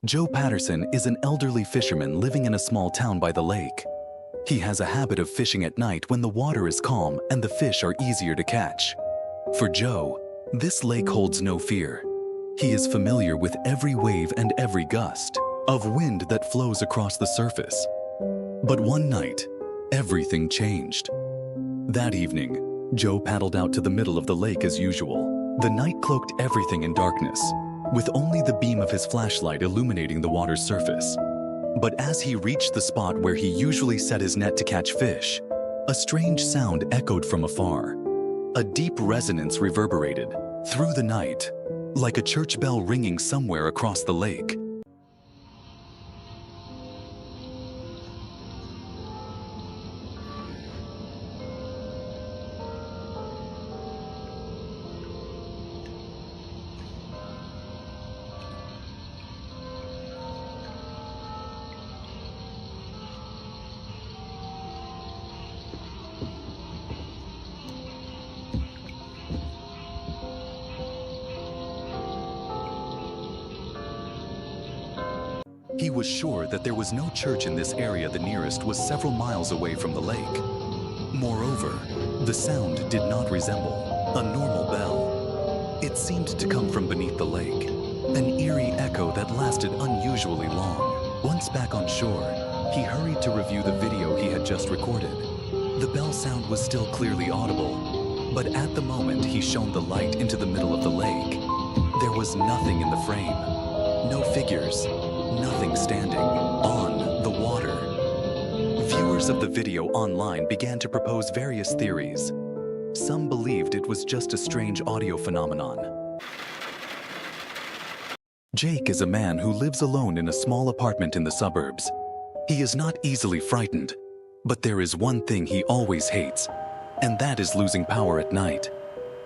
Joe Patterson is an elderly fisherman living in a small town by the lake. He has a habit of fishing at night when the water is calm and the fish are easier to catch. For Joe, this lake holds no fear. He is familiar with every wave and every gust of wind that flows across the surface. But one night, everything changed. That evening, Joe paddled out to the middle of the lake as usual. The night cloaked everything in darkness, with only the beam of his flashlight illuminating the water's surface. But as he reached the spot where he usually set his net to catch fish, a strange sound echoed from afar. A deep resonance reverberated through the night, like a church bell ringing somewhere across the lake. He was sure that there was no church in this area. The nearest was several miles away from the lake. Moreover, the sound did not resemble a normal bell. It seemed to come from beneath the lake, an eerie echo that lasted unusually long. Once back on shore, he hurried to review the video he had just recorded. The bell sound was still clearly audible, but at the moment he shone the light into the middle of the lake, there was nothing in the frame. No figures. Nothing standing on the water. Viewers of the video online began to propose various theories. Some believed it was just a strange audio phenomenon. Jake is a man who lives alone in a small apartment in the suburbs. He is not easily frightened, but there is one thing he always hates, and that is losing power at night.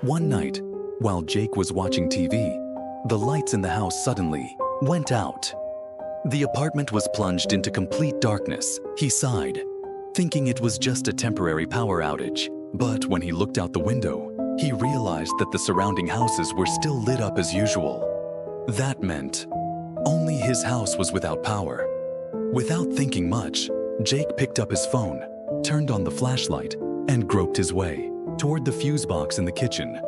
One night, while Jake was watching TV, the lights in the house suddenly went out. The apartment was plunged into complete darkness. He sighed, thinking it was just a temporary power outage. But when he looked out the window, he realized that the surrounding houses were still lit up as usual. That meant only his house was without power. Without thinking much, Jake picked up his phone, turned on the flashlight, and groped his way toward the fuse box in the kitchen.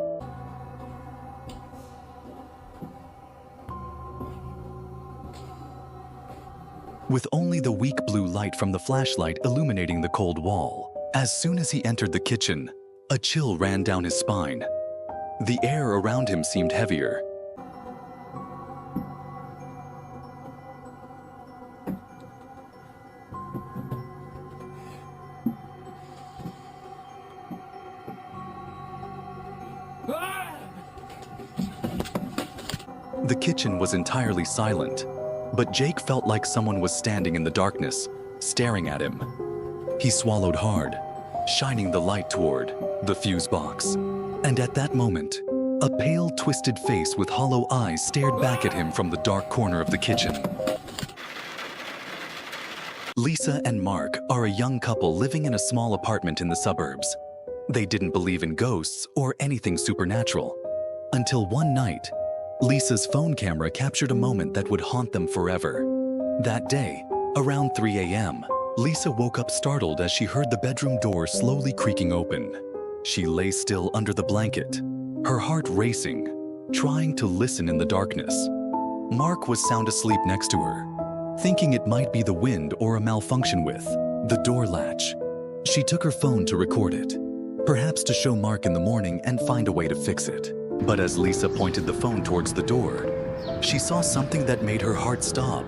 With only the weak blue light from the flashlight illuminating the cold wall. As soon as he entered the kitchen, a chill ran down his spine. The air around him seemed heavier. The kitchen was entirely silent. But Jake felt like someone was standing in the darkness, staring at him. He swallowed hard, shining the light toward the fuse box. And at that moment, a pale, twisted face with hollow eyes stared back at him from the dark corner of the kitchen. Lisa and Mark are a young couple living in a small apartment in the suburbs. They didn't believe in ghosts or anything supernatural. Until one night, Lisa's phone camera captured a moment that would haunt them forever. That day, around 3 a.m., Lisa woke up startled as she heard the bedroom door slowly creaking open. She lay still under the blanket, her heart racing, trying to listen in the darkness. Mark was sound asleep next to her, thinking it might be the wind or a malfunction with the door latch. She took her phone to record it, perhaps to show Mark in the morning and find a way to fix it. But as Lisa pointed the phone towards the door, she saw something that made her heart stop.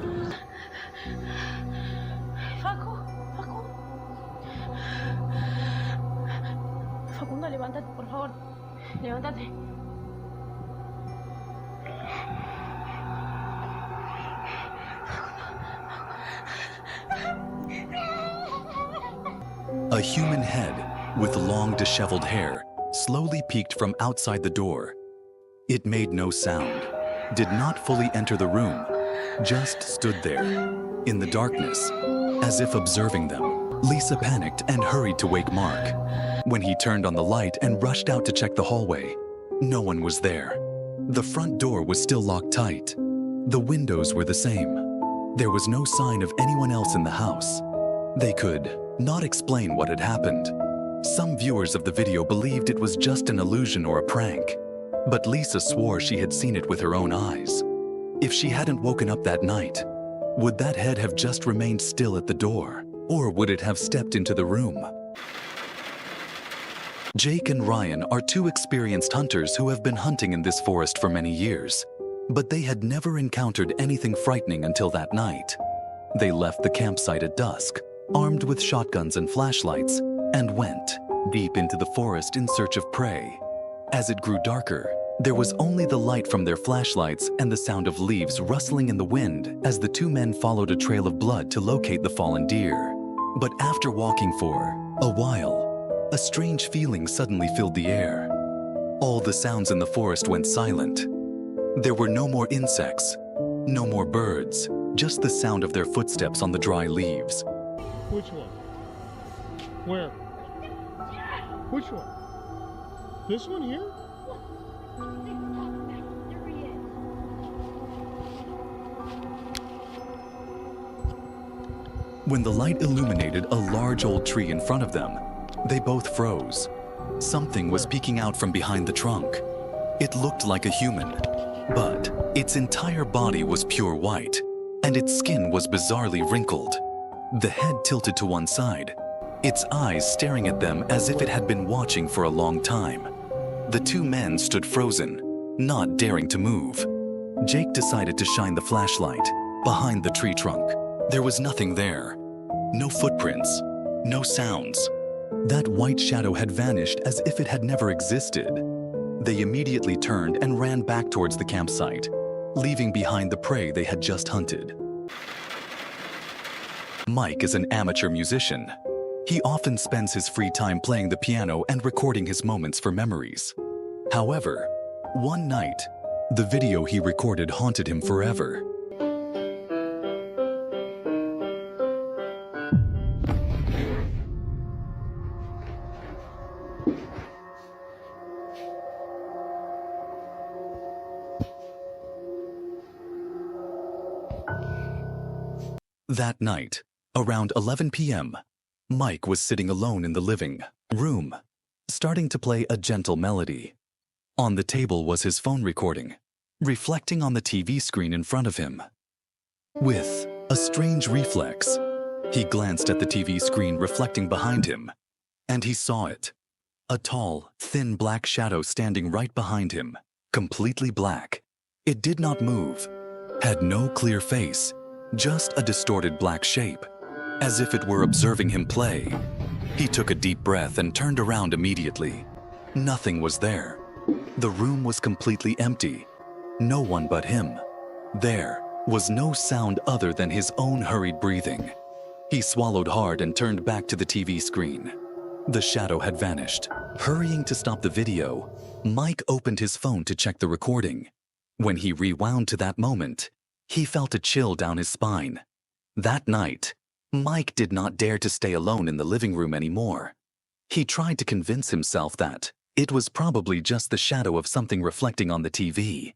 Facundo, levántate, por favor. Levántate. A human head with long disheveled hair slowly peeked from outside the door. It made no sound, did not fully enter the room, just stood there, in the darkness, as if observing them. Lisa panicked and hurried to wake Mark. When he turned on the light and rushed out to check the hallway, no one was there. The front door was still locked tight. The windows were the same. There was no sign of anyone else in the house. They could not explain what had happened. Some viewers of the video believed it was just an illusion or a prank, but Lisa swore she had seen it with her own eyes. If she hadn't woken up that night, would that head have just remained still at the door, or would it have stepped into the room? Jake and Ryan are two experienced hunters who have been hunting in this forest for many years, but they had never encountered anything frightening until that night. They left the campsite at dusk, armed with shotguns and flashlights, and went deep into the forest in search of prey. As it grew darker, there was only the light from their flashlights and the sound of leaves rustling in the wind as the two men followed a trail of blood to locate the fallen deer. But after walking for a while, a strange feeling suddenly filled the air. All the sounds in the forest went silent. There were no more insects, no more birds, just the sound of their footsteps on the dry leaves. Which one? Where? Which one? This one here? When the light illuminated a large old tree in front of them, they both froze. Something was peeking out from behind the trunk. It looked like a human, but its entire body was pure white, and its skin was bizarrely wrinkled. The head tilted to one side, its eyes staring at them as if it had been watching for a long time. The two men stood frozen, not daring to move. Jake decided to shine the flashlight behind the tree trunk. There was nothing there. No footprints, no sounds. That white shadow had vanished as if it had never existed. They immediately turned and ran back towards the campsite, leaving behind the prey they had just hunted. Mike is an amateur musician. He often spends his free time playing the piano and recording his moments for memories. However, one night, the video he recorded haunted him forever. That night, around 11 p.m., Mike was sitting alone in the living room, starting to play a gentle melody. On the table was his phone recording, reflecting on the TV screen in front of him. With a strange reflex, he glanced at the TV screen reflecting behind him, and he saw it. A tall, thin black shadow standing right behind him, completely black. It did not move, had no clear face, just a distorted black shape, as if it were observing him play. He took a deep breath and turned around immediately. Nothing was there. The room was completely empty. No one but him. There was no sound other than his own hurried breathing. He swallowed hard and turned back to the TV screen. The shadow had vanished. Hurrying to stop the video, Mike opened his phone to check the recording. When he rewound to that moment, he felt a chill down his spine. That night, Mike did not dare to stay alone in the living room anymore. He tried to convince himself that it was probably just the shadow of something reflecting on the TV.